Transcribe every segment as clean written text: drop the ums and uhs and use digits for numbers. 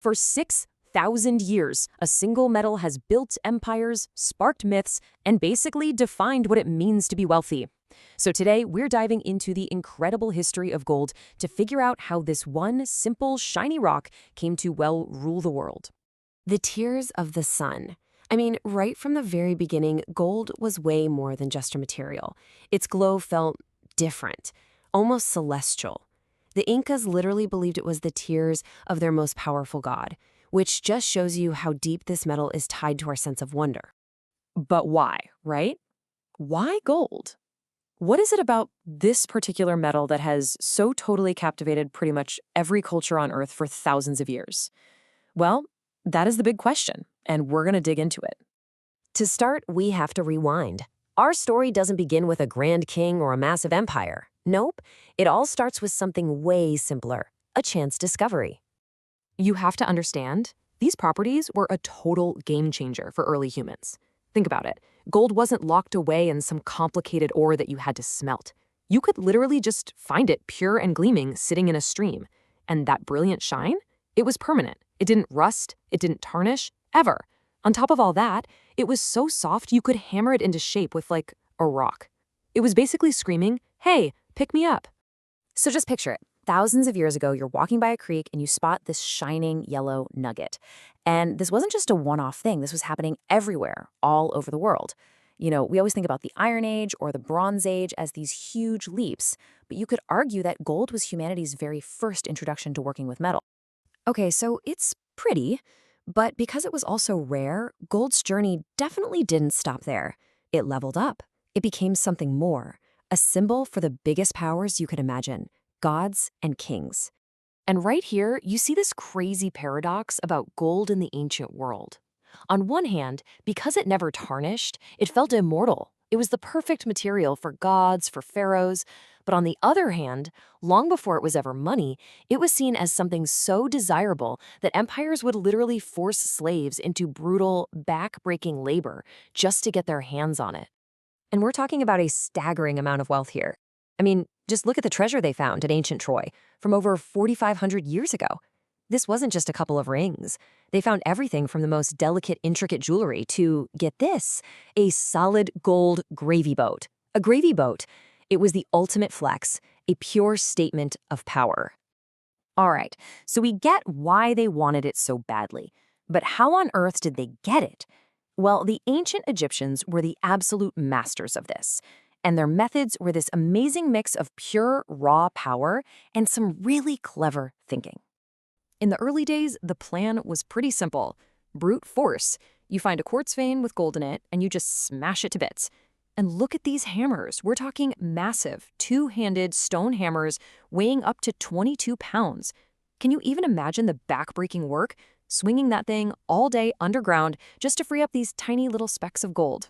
For 6,000 years, a single metal has built empires, sparked myths, and basically defined what it means to be wealthy. So today, we're diving into the incredible history of gold to figure out how this one simple, shiny rock came to, well, rule the world. The tears of the sun. I mean, right from the very beginning, gold was way more than just a material. Its glow felt different, almost celestial. The Incas literally believed it was the tears of their most powerful god, which just shows you how deep this metal is tied to our sense of wonder. But why, right? Why gold? What is it about this particular metal that has so totally captivated pretty much every culture on Earth for thousands of years? Well, that is the big question, and we're going to dig into it. To start, we have to rewind. Our story doesn't begin with a grand king or a massive empire. Nope, it all starts with something way simpler, a chance discovery. You have to understand, these properties were a total game changer for early humans. Think about it. Gold wasn't locked away in some complicated ore that you had to smelt. You could literally just find it pure and gleaming sitting in a stream. And that brilliant shine? It was permanent. It didn't rust. It didn't tarnish, ever. On top of all that, it was so soft you could hammer it into shape with, like, a rock. It was basically screaming, hey, pick me up. So just picture it. Thousands of years ago, you're walking by a creek and you spot this shining yellow nugget. And this wasn't just a one-off thing. This was happening everywhere, all over the world. You know, we always think about the Iron Age or the Bronze Age as these huge leaps, but you could argue that gold was humanity's very first introduction to working with metal. Okay, so it's pretty, but because it was also rare, gold's journey definitely didn't stop there. It leveled up. It became something more, a symbol for the biggest powers you could imagine, gods and kings. And right here, you see this crazy paradox about gold in the ancient world. On one hand, because it never tarnished, it felt immortal. It was the perfect material for gods, for pharaohs. But on the other hand, long before it was ever money, it was seen as something so desirable that empires would literally force slaves into brutal, back-breaking labor just to get their hands on it. And we're talking about a staggering amount of wealth here. I mean, just look at the treasure they found in ancient Troy from over 4,500 years ago. This wasn't just a couple of rings. They found everything from the most delicate, intricate jewelry to, get this, a solid gold gravy boat. A gravy boat. It was the ultimate flex, a pure statement of power. All right, so we get why they wanted it so badly. But how on earth did they get it? Well, the ancient Egyptians were the absolute masters of this. And their methods were this amazing mix of pure, raw power and some really clever thinking. In the early days, the plan was pretty simple. Brute force. You find a quartz vein with gold in it, and you just smash it to bits. And look at these hammers. We're talking massive, two-handed stone hammers weighing up to 22 pounds. Can you even imagine the back-breaking work? Swinging that thing all day underground just to free up these tiny little specks of gold.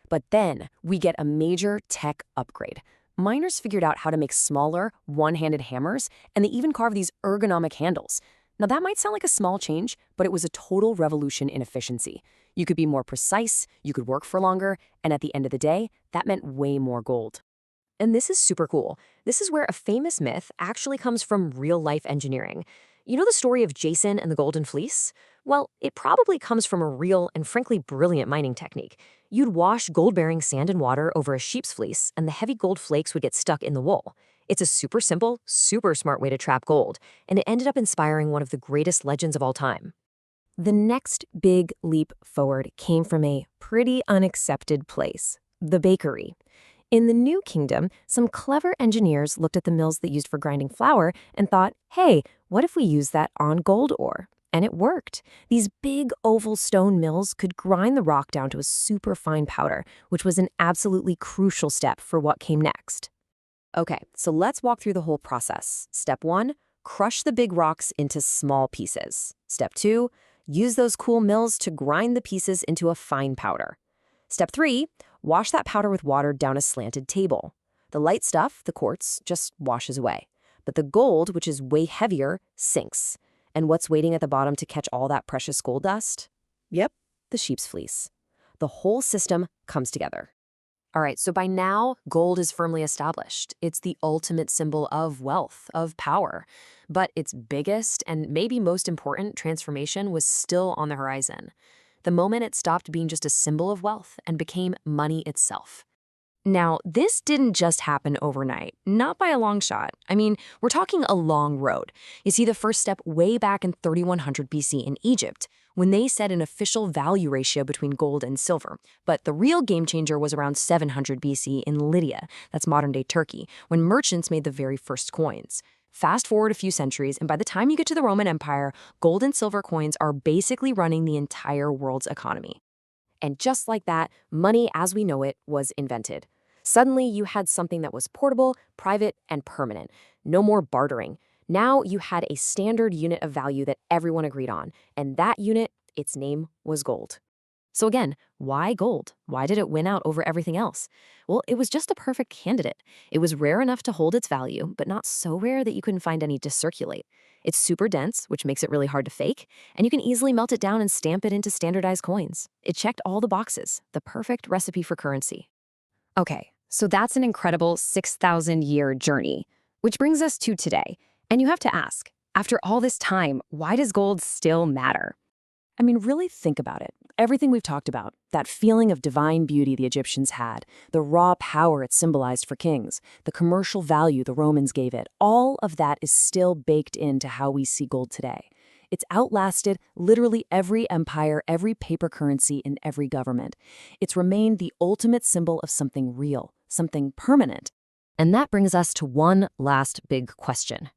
But then we get a major tech upgrade. Miners figured out how to make smaller, one-handed hammers, and they even carved these ergonomic handles. Now that might sound like a small change, but it was a total revolution in efficiency. You could be more precise, you could work for longer, and at the end of the day, that meant way more gold. And this is super cool. This is where a famous myth actually comes from real-life engineering. You know the story of Jason and the Golden Fleece? Well, it probably comes from a real and frankly brilliant mining technique. You'd wash gold-bearing sand and water over a sheep's fleece, and the heavy gold flakes would get stuck in the wool. It's a super simple, super smart way to trap gold, and it ended up inspiring one of the greatest legends of all time. The next big leap forward came from a pretty unaccepted place, the bakery. In the New Kingdom, some clever engineers looked at the mills that used for grinding flour and thought, hey, what if we use that on gold ore? And it worked. These big oval stone mills could grind the rock down to a super fine powder, which was an absolutely crucial step for what came next. Okay, so let's walk through the whole process. Step 1, crush the big rocks into small pieces. Step 2, use those cool mills to grind the pieces into a fine powder. Step 3, wash that powder with water down a slanted table. The light stuff, the quartz, just washes away. But the gold, which is way heavier, sinks. And what's waiting at the bottom to catch all that precious gold dust? Yep, the sheep's fleece. The whole system comes together. All right, so by now, gold is firmly established. It's the ultimate symbol of wealth, of power. But its biggest and maybe most important transformation was still on the horizon. The moment it stopped being just a symbol of wealth and became money itself. Now, this didn't just happen overnight, not by a long shot. I mean, we're talking a long road. You see the first step way back in 3100 BC in Egypt, when they set an official value ratio between gold and silver. But the real game changer was around 700 BC in Lydia, that's modern-day Turkey, when merchants made the very first coins. Fast forward a few centuries, and by the time you get to the Roman Empire, gold and silver coins are basically running the entire world's economy. And just like that, money as we know it was invented. Suddenly, you had something that was portable, private, and permanent. No more bartering. Now you had a standard unit of value that everyone agreed on, and that unit, its name was gold. So again, why gold? Why did it win out over everything else? Well, it was just a perfect candidate. It was rare enough to hold its value, but not so rare that you couldn't find any to circulate. It's super dense, which makes it really hard to fake, and you can easily melt it down and stamp it into standardized coins. It checked all the boxes, the perfect recipe for currency. Okay, so that's an incredible 6,000-year journey, which brings us to today. And you have to ask, after all this time, why does gold still matter? I mean, really think about it. Everything we've talked about, that feeling of divine beauty the Egyptians had, the raw power it symbolized for kings, the commercial value the Romans gave it, all of that is still baked into how we see gold today. It's outlasted literally every empire, every paper currency, and every government. It's remained the ultimate symbol of something real, something permanent. And that brings us to one last big question.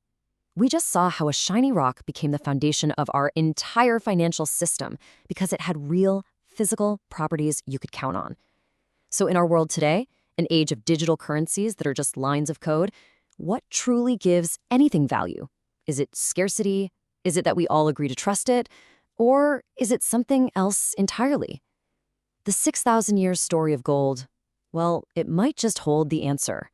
We just saw how a shiny rock became the foundation of our entire financial system because it had real, physical properties you could count on. So in our world today, an age of digital currencies that are just lines of code, what truly gives anything value? Is it scarcity? Is it that we all agree to trust it? Or is it something else entirely? The 6,000 years story of gold, well, it might just hold the answer.